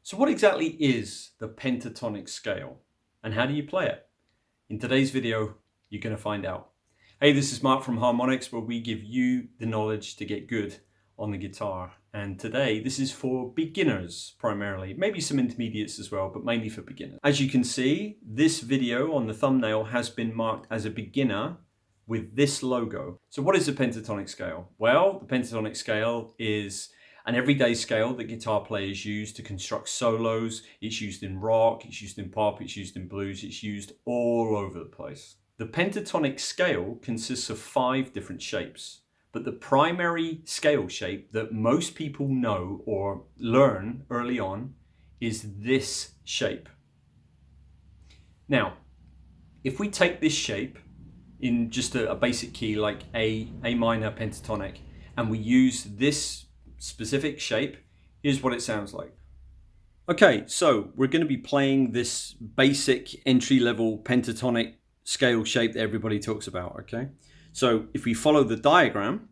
So what exactly is the pentatonic scale and how do you play it? In today's video, you're going to find out. Hey, this is Mark from Harmonics, where we give you the knowledge to get good on the guitar. And today, this is for beginners primarily, maybe some intermediates as well, but mainly for beginners. As you can see, this video on the thumbnail has been marked as a beginner with this logo. So what is the pentatonic scale? Well, the pentatonic scale is an everyday scale that guitar players use to construct solos. It's used in rock, it's used in pop, it's used in blues, it's used all over the place. The pentatonic scale consists of 5 different shapes, but the primary scale shape that most people know or learn early on is this shape. Now, if we take this shape in just a basic key like A minor pentatonic, and we use this specific shape, here's what it sounds like. Okay, so we're going to be playing this basic entry-level pentatonic scale shape that everybody talks about, okay? So if we follow the diagram,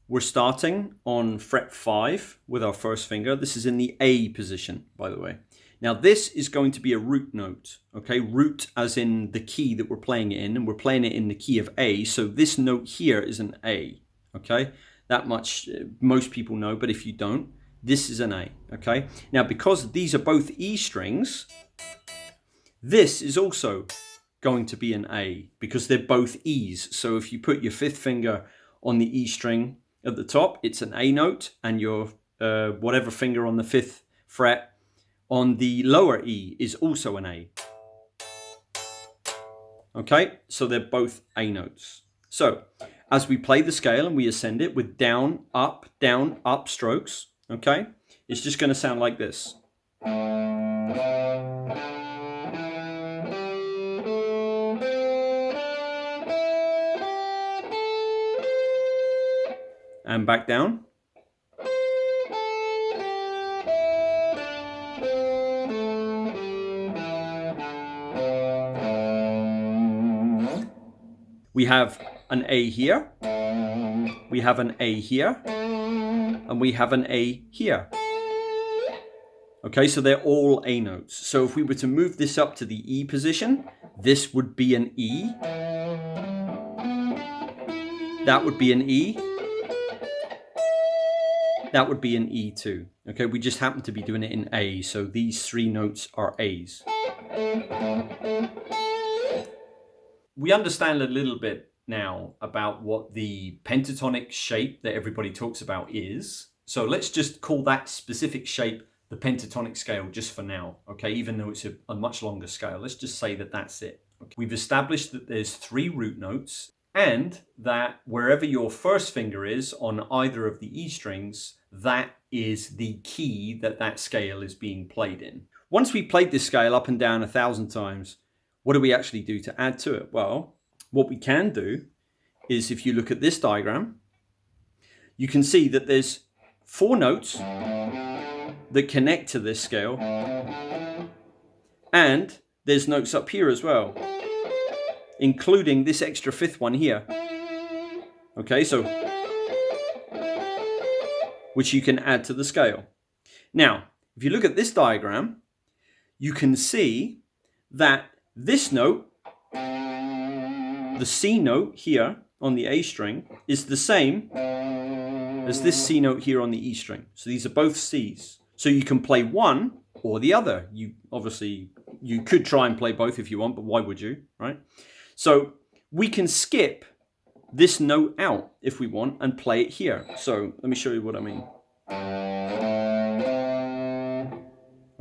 we're starting on fret 5 with our first finger. This is in the A position, by the way. Now this is going to be a root note, okay? Root as in the key that we're playing it in, and we're playing it in the key of A, so this note here is an A, okay? That much most people know, but if you don't, this is an A, okay? Now, because these are both E strings, this is also going to be an A because they're both E's. So if you put your 5th finger on the E string at the top, it's an A note, and your whatever finger on the 5th fret on the lower E is also an A. Okay, so they're both A notes. So as we play the scale and we ascend it with down, up strokes, okay, it's just going to sound like this. And back down. We have an A here, we have an A here, and we have an A here. Okay, so they're all A notes. So if we were to move this up to the E position, this would be an E. That would be an E. That would be an E too. Okay, we just happen to be doing it in A, so these 3 notes are A's. We understand a little bit now about what the pentatonic shape that everybody talks about is. So let's just call that specific shape the pentatonic scale just for now, okay? Even though it's a much longer scale, let's just say that that's it. Okay? We've established that there's 3 root notes, and that wherever your first finger is on either of the E strings, that is the key that that scale is being played in. Once we played this scale up and down 1,000 times, what do we actually do to add to it? Well, what we can do is, if you look at this diagram, you can see that there's 4 notes that connect to this scale, and there's notes up here as well, including this extra 5th one here. Okay, so which you can add to the scale. Now, if you look at this diagram, you can see that this note, the C note here on the A string, is the same as this C note here on the E string. So these are both C's. So you can play one or the other. You could try and play both if you want, but why would you, right? So we can skip this note out if we want and play it here. So let me show you what I mean.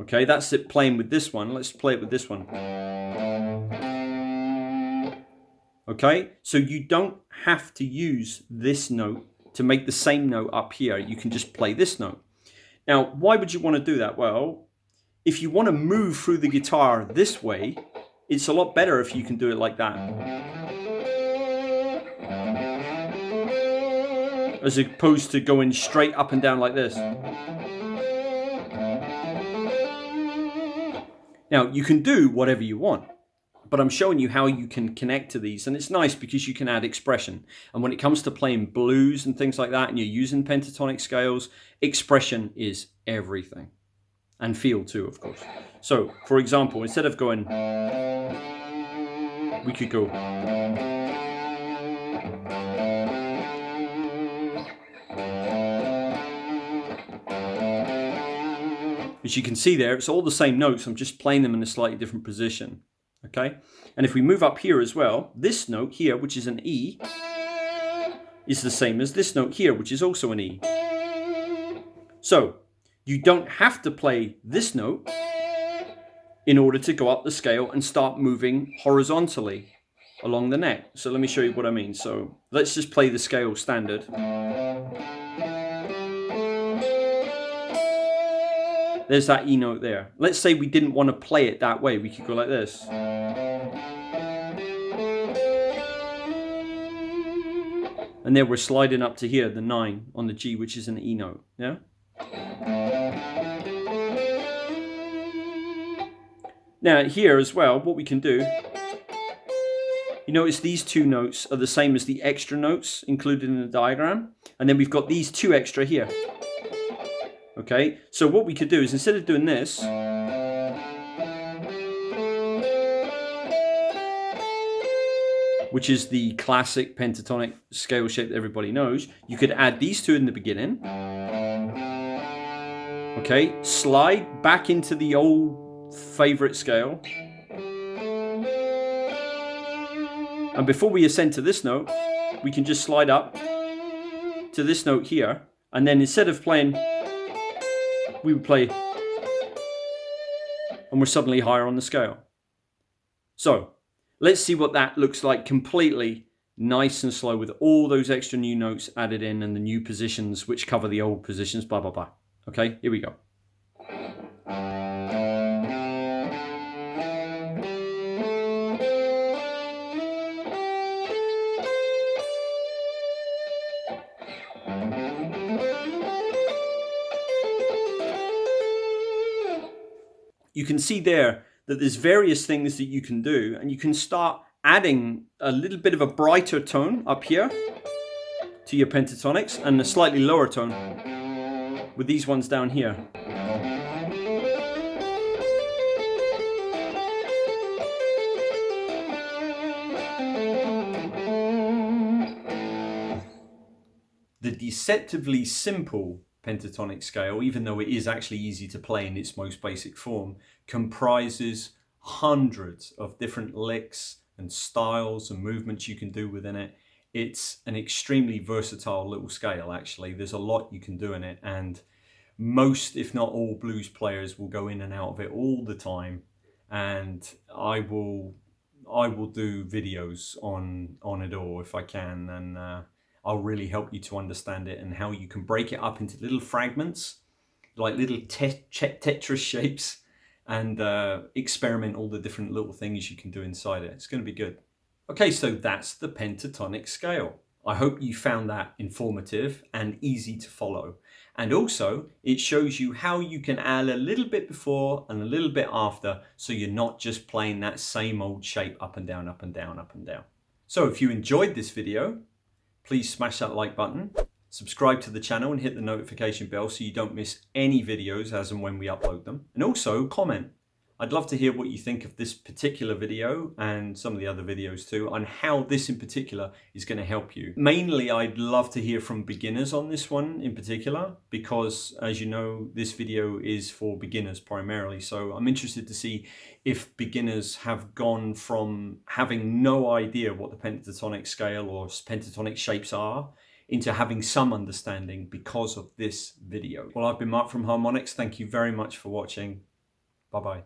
Okay, that's it playing with this one. Let's play it with this one. Okay, so you don't have to use this note to make the same note up here. You can just play this note. Now, why would you want to do that? Well, if you want to move through the guitar this way, it's a lot better if you can do it like that, as opposed to going straight up and down like this. Now, you can do whatever you want, but I'm showing you how you can connect to these, and it's nice because you can add expression. And when it comes to playing blues and things like that, and you're using pentatonic scales, expression is everything. and feel too, of course. So, for example, instead of going, we could go. As you can see there, it's all the same notes. I'm just playing them in a slightly different position. Okay? And if we move up here as well, this note here, which is an E, is the same as this note here, which is also an E. So, you don't have to play this note in order to go up the scale and start moving horizontally along the neck. So let me show you what I mean. So let's just play the scale standard. There's that E note there. Let's say we didn't want to play it that way. We could go like this. And then we're sliding up to here, the 9 on the G, which is an E note. Yeah? Now here as well, what we can do, you notice these two notes are the same as the extra notes included in the diagram. And then we've got these 2 extra here. Okay, so what we could do is instead of doing this, which is the classic pentatonic scale shape that everybody knows, you could add these 2 in the beginning. Okay, slide back into the old favorite scale. And before we ascend to this note, we can just slide up to this note here. And then instead of playing, we would play, and we're suddenly higher on the scale. So let's see what that looks like completely nice and slow with all those extra new notes added in and the new positions which cover the old positions, blah, blah, blah. Okay, here we go. You can see there that there's various things that you can do, and you can start adding a little bit of a brighter tone up here to your pentatonics and a slightly lower tone with these ones down here. The deceptively simple pentatonic scale, even though it is actually easy to play in its most basic form, comprises hundreds of different licks and styles and movements you can do within it. It's an extremely versatile little scale, actually. There's a lot you can do in it, and most, if not all, blues players will go in and out of it all the time. And I will do videos on it all if I can, and I'll really help you to understand it and how you can break it up into little fragments, like little Tetris shapes, and experiment all the different little things you can do inside it. It's going to be good. Okay, so that's the pentatonic scale. I hope you found that informative and easy to follow. And also, it shows you how you can add a little bit before and a little bit after, so you're not just playing that same old shape up and down, up and down, up and down. So if you enjoyed this video, please smash that like button, subscribe to the channel and hit the notification bell so you don't miss any videos as and when we upload them. And also comment. I'd love to hear what you think of this particular video and some of the other videos too, on how this in particular is going to help you. Mainly, I'd love to hear from beginners on this one in particular, because as you know, this video is for beginners primarily. So I'm interested to see if beginners have gone from having no idea what the pentatonic scale or pentatonic shapes are into having some understanding because of this video. Well, I've been Mark from Harmonics. Thank you very much for watching. Bye-bye.